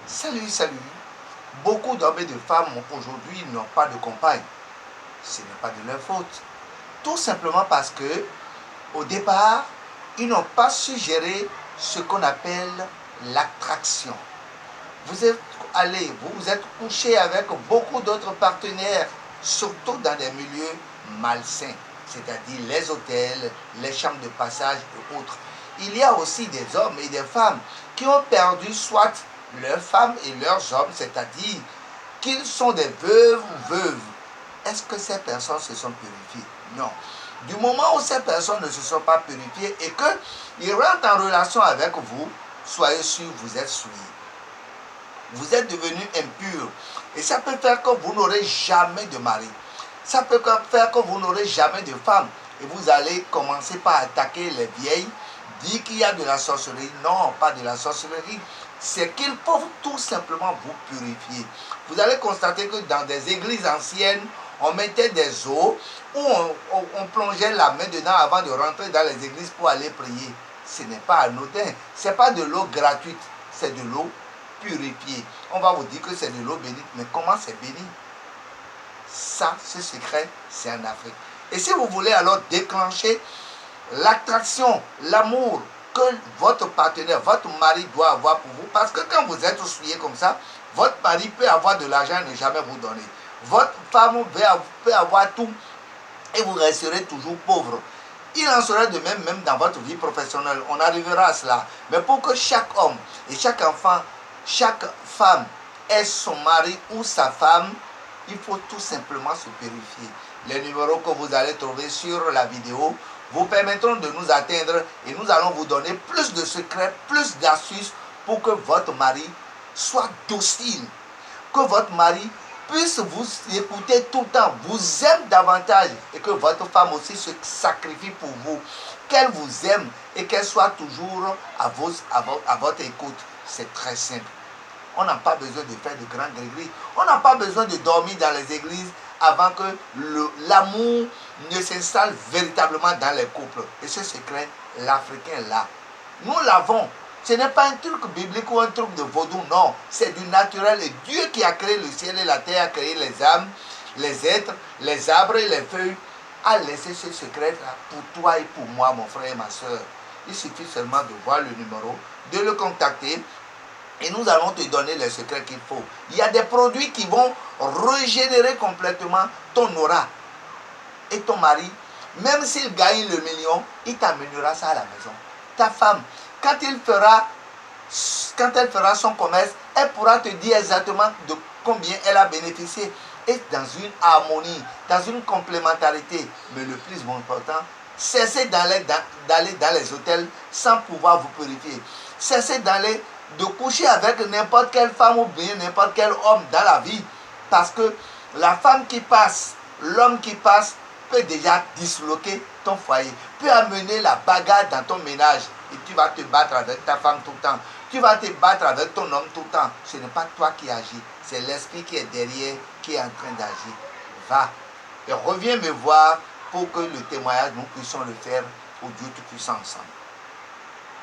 Salut, salut. Beaucoup d'hommes et de femmes aujourd'hui n'ont pas de compagne. Ce n'est pas de leur faute. Tout simplement parce que, au départ, ils n'ont pas su gérer ce qu'on appelle l'attraction. Vous êtes allé, vous vous êtes couché avec beaucoup d'autres partenaires, surtout dans des milieux malsains, c'est-à-dire les hôtels, les chambres de passage et autres. Il y a aussi des hommes et des femmes qui ont perdu soit leurs femmes et leurs hommes, c'est-à-dire qu'ils sont des veuves ou veuves. Est-ce que ces personnes se sont purifiées? Non. Du moment où ces personnes ne se sont pas purifiées et qu'ils rentrent en relation avec vous, soyez sûr, vous êtes souillés. Vous êtes devenu impur. Et ça peut faire que vous n'aurez jamais de mari. Ça peut faire que vous n'aurez jamais de femme. Et vous allez commencer par attaquer les vieilles, dire qu'il y a de la sorcellerie. Non, pas de la sorcellerie. C'est qu'il faut tout simplement vous purifier. Vous allez constater que dans des églises anciennes, on mettait des eaux où on plongeait la main dedans avant de rentrer dans les églises pour aller prier. Ce n'est pas anodin. Ce n'est pas de l'eau gratuite. C'est de l'eau purifiée. On va vous dire que c'est de l'eau bénite. Mais comment c'est béni? Ça, ce secret, c'est en Afrique. Et si vous voulez alors déclencher l'attraction, l'amour que votre partenaire, votre mari doit avoir pour vous, parce que quand vous êtes souillé comme ça, votre mari peut avoir de l'argent et ne jamais vous donner. Votre femme peut avoir tout et vous resterez toujours pauvre. Il en sera de même dans votre vie professionnelle. On arrivera à cela. Mais pour que chaque homme et chaque enfant, chaque femme ait son mari ou sa femme, il faut tout simplement se purifier. Les numéros que vous allez trouver sur la vidéo vous permettront de nous atteindre et nous allons vous donner plus de secrets, plus d'astuces pour que votre mari soit docile, que votre mari puisse vous écouter tout le temps, vous aime davantage et que votre femme aussi se sacrifie pour vous, qu'elle vous aime et qu'elle soit toujours à votre écoute. C'est très simple. On n'a pas besoin de faire de grands gris-gris. On n'a pas besoin de dormir dans les églises avant que l'amour ne s'installe véritablement dans les couples. Et ce secret, l'Africain là, nous l'avons. Ce n'est pas un truc biblique ou un truc de vaudou, non. C'est du naturel. Et Dieu qui a créé le ciel et la terre, a créé les âmes, les êtres, les arbres et les feuilles, a laissé ce secret là pour toi et pour moi, mon frère et ma soeur. Il suffit seulement de voir le numéro, de le contacter. Et nous allons te donner les secrets qu'il faut. Il y a des produits qui vont régénérer complètement ton aura. Et ton mari, même s'il gagne le million, il t'amènera ça à la maison. Ta femme, quand elle fera son commerce, elle pourra te dire exactement de combien elle a bénéficié. Et dans une harmonie, dans une complémentarité. Mais le plus important, cessez d'aller dans les hôtels sans pouvoir vous purifier. Cessez de coucher avec n'importe quelle femme ou bien n'importe quel homme dans la vie. Parce que la femme qui passe, l'homme qui passe peut déjà disloquer ton foyer, peut amener la bagarre dans ton ménage et tu vas te battre avec ta femme tout le temps. Tu vas te battre avec ton homme tout le temps. Ce n'est pas toi qui agis, c'est l'esprit qui est derrière, qui est en train d'agir. Va et reviens me voir pour que le témoignage, nous puissions le faire au Dieu Tout-Puissant ensemble.